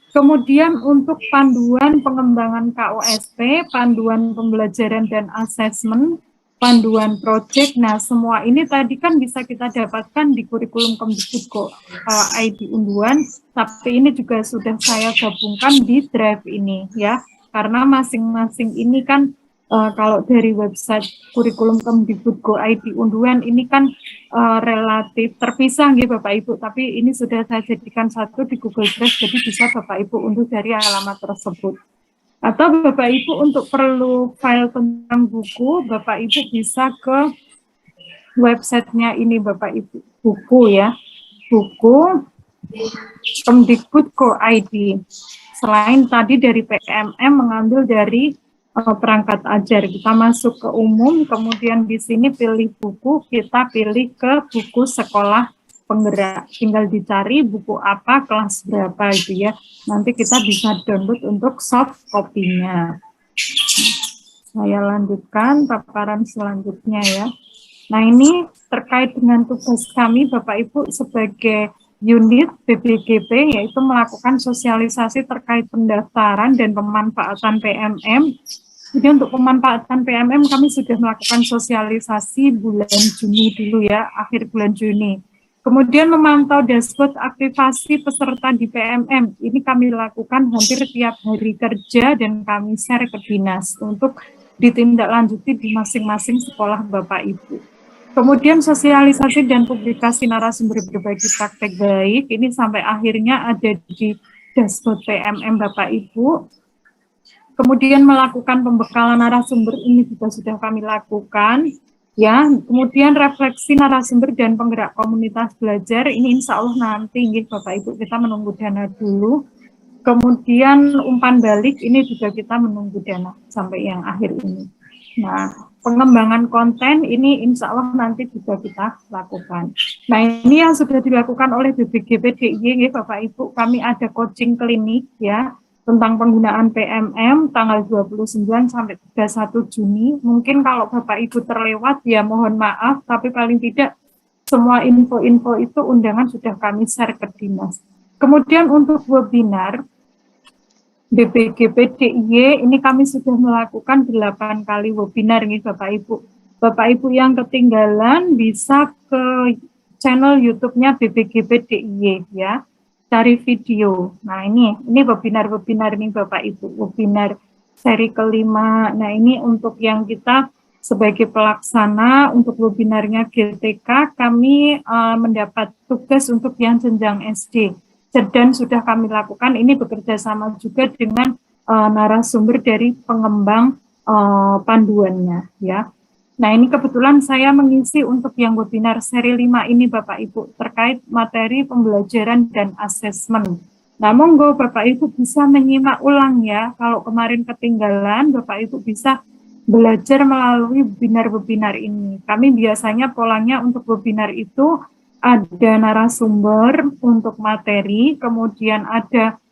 Kemudian untuk panduan pengembangan KOSP, panduan pembelajaran dan asesmen, panduan proyek, nah semua ini tadi kan bisa kita dapatkan di kurikulum Kemdikbud Go ID Unduan, tapi ini juga sudah saya gabungkan di drive ini ya, karena masing-masing ini kan kalau dari website kurikulum Kemdikbud Go ID Unduan ini kan relatif terpisah gitu Bapak Ibu, tapi ini sudah saya jadikan satu di Google Drive, jadi bisa Bapak Ibu unduh dari alamat tersebut. Atau Bapak Ibu untuk perlu file tentang buku, Bapak Ibu bisa ke websitenya ini Bapak Ibu, buku ya, buku Kemdikbud Go ID. Selain tadi dari PMM mengambil dari perangkat ajar, kita masuk ke umum, kemudian di sini pilih buku, kita pilih ke buku sekolah penggerak, tinggal dicari buku apa, kelas berapa itu ya, nanti kita bisa download untuk soft copy-nya. Saya lanjutkan paparan selanjutnya ya. Nah, ini terkait dengan tugas kami Bapak Ibu sebagai unit BPGP, yaitu melakukan sosialisasi terkait pendaftaran dan pemanfaatan PMM. Jadi untuk pemanfaatan PMM kami sudah melakukan sosialisasi bulan Juni dulu ya, akhir bulan Juni. Kemudian memantau dashboard aktivasi peserta di PMM. Ini kami lakukan hampir tiap hari kerja dan kami share ke dinas untuk ditindaklanjuti di masing-masing sekolah Bapak Ibu. Kemudian sosialisasi dan publikasi narasumber berbagi praktek baik, ini sampai akhirnya ada di dashboard PMM Bapak Ibu. Kemudian melakukan pembekalan narasumber, ini juga sudah kami lakukan. Ya, kemudian refleksi narasumber dan penggerak komunitas belajar, ini insya Allah nanti Bapak Ibu kita menunggu dana dulu. Kemudian umpan balik, ini juga kita menunggu dana sampai yang akhir ini. Nah, pengembangan konten ini insya Allah nanti juga kita lakukan. Nah, ini yang sudah dilakukan oleh BPGB DIY, Bapak Ibu, kami ada coaching klinik ya, tentang penggunaan PMM tanggal 29 sampai 31 Juni. Mungkin kalau Bapak Ibu terlewat ya mohon maaf, tapi paling tidak semua info-info itu undangan sudah kami share ke dinas. Kemudian untuk webinar BPGB DIY ini kami sudah melakukan 8 kali webinar nih Bapak Ibu. Bapak Ibu yang ketinggalan bisa ke channel YouTube-nya BPGB DIY ya. Cari video. Nah, ini webinar-webinar nih Bapak Ibu, webinar seri kelima. Nah, ini untuk yang kita sebagai pelaksana untuk webinarnya GTK, kami mendapat tugas untuk yang jenjang SD. Dan sudah kami lakukan, ini bekerja sama juga dengan narasumber dari pengembang panduannya ya. Nah, ini kebetulan saya mengisi untuk yang webinar seri 5 ini Bapak Ibu terkait materi pembelajaran dan asesmen. Nah, monggo Bapak Ibu bisa menyimak ulang ya. Kalau kemarin ketinggalan, Bapak Ibu bisa belajar melalui webinar-webinar ini. Kami biasanya polanya untuk webinar itu ada narasumber untuk materi, kemudian ada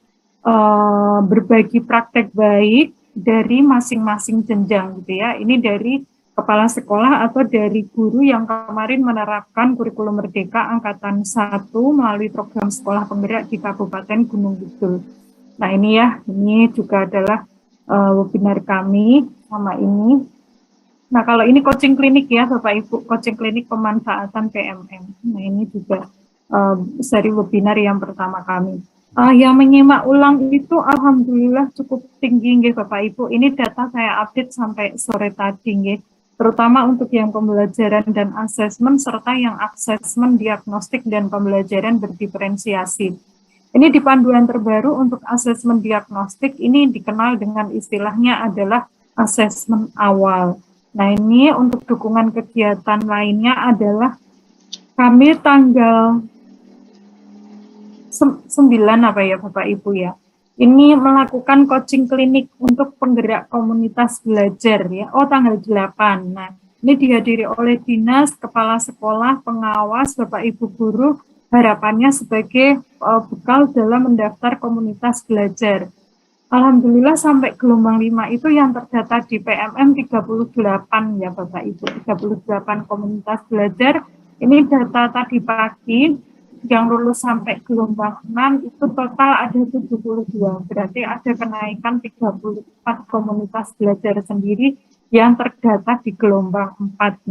berbagi praktek baik dari masing-masing jenjang gitu ya. Ini dari kepala sekolah atau dari guru yang kemarin menerapkan kurikulum Merdeka Angkatan 1 melalui program sekolah penggerak di Kabupaten Gunung Kidul. Nah ini ya, ini juga adalah webinar kami sama ini. Nah kalau ini coaching klinik ya Bapak Ibu, coaching klinik pemanfaatan PMM. Nah ini juga seri webinar yang pertama kami. Yang menyimak ulang itu alhamdulillah cukup tinggi nggih Bapak Ibu. Ini data saya update sampai sore tadi nggih. Terutama untuk yang pembelajaran dan asesmen serta yang asesmen diagnostik dan pembelajaran berdiferensiasi. Ini di panduan terbaru untuk asesmen diagnostik ini dikenal dengan istilahnya adalah asesmen awal. Nah ini untuk dukungan kegiatan lainnya adalah kami tanggal 9 apa ya Bapak Ibu ya. Ini melakukan coaching klinik untuk penggerak komunitas belajar ya. Oh tanggal 8. Nah, ini dihadiri oleh dinas, kepala sekolah, pengawas, Bapak Ibu guru, harapannya sebagai bekal dalam mendaftar komunitas belajar. Alhamdulillah sampai gelombang 5 itu yang terdata di PMM 38 ya Bapak Ibu. 38 komunitas belajar. Ini data tadi pagi. Yang lulus sampai gelombang 6 itu total ada 72, berarti ada kenaikan 34 komunitas belajar sendiri yang terdata di gelombang 4,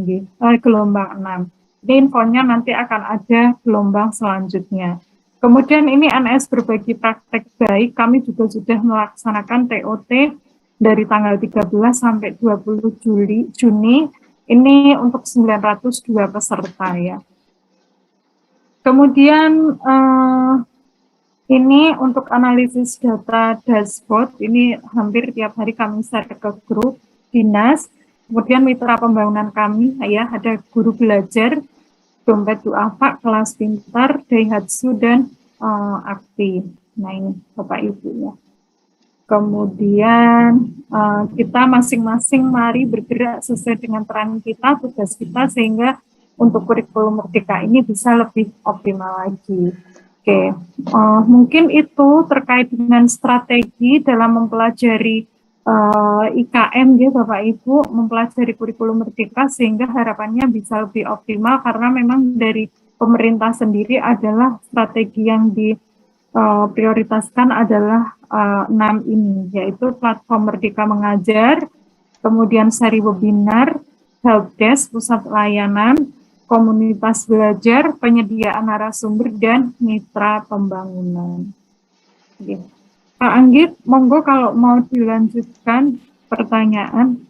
gelombang 6. Ini infonya nanti akan ada gelombang selanjutnya. Kemudian ini NS berbagi praktek baik, kami juga sudah melaksanakan TOT dari tanggal 13 sampai 20 Juni, ini untuk 902 peserta ya. Kemudian ini untuk analisis data dashboard, ini hampir tiap hari kami share ke grup dinas. Kemudian mitra pembangunan kami, ya ada guru belajar, dompet duafa, kelas pintar, Daihatsu, dan aktif. Nah ini Bapak Ibu ya. Kemudian kita masing-masing mari bergerak sesuai dengan peran kita, tugas kita, sehingga untuk kurikulum Merdeka ini bisa lebih optimal lagi. Oke, mungkin itu terkait dengan strategi dalam mempelajari IKM ya Bapak Ibu, mempelajari kurikulum Merdeka sehingga harapannya bisa lebih optimal karena memang dari pemerintah sendiri adalah strategi yang diprioritaskan adalah 6 ini, yaitu platform Merdeka Mengajar, kemudian seri webinar, helpdesk, pusat layanan, komunitas belajar, penyediaan narasumber, dan mitra pembangunan. Oke. Pak Anggit, monggo kalau mau dilanjutkan pertanyaan.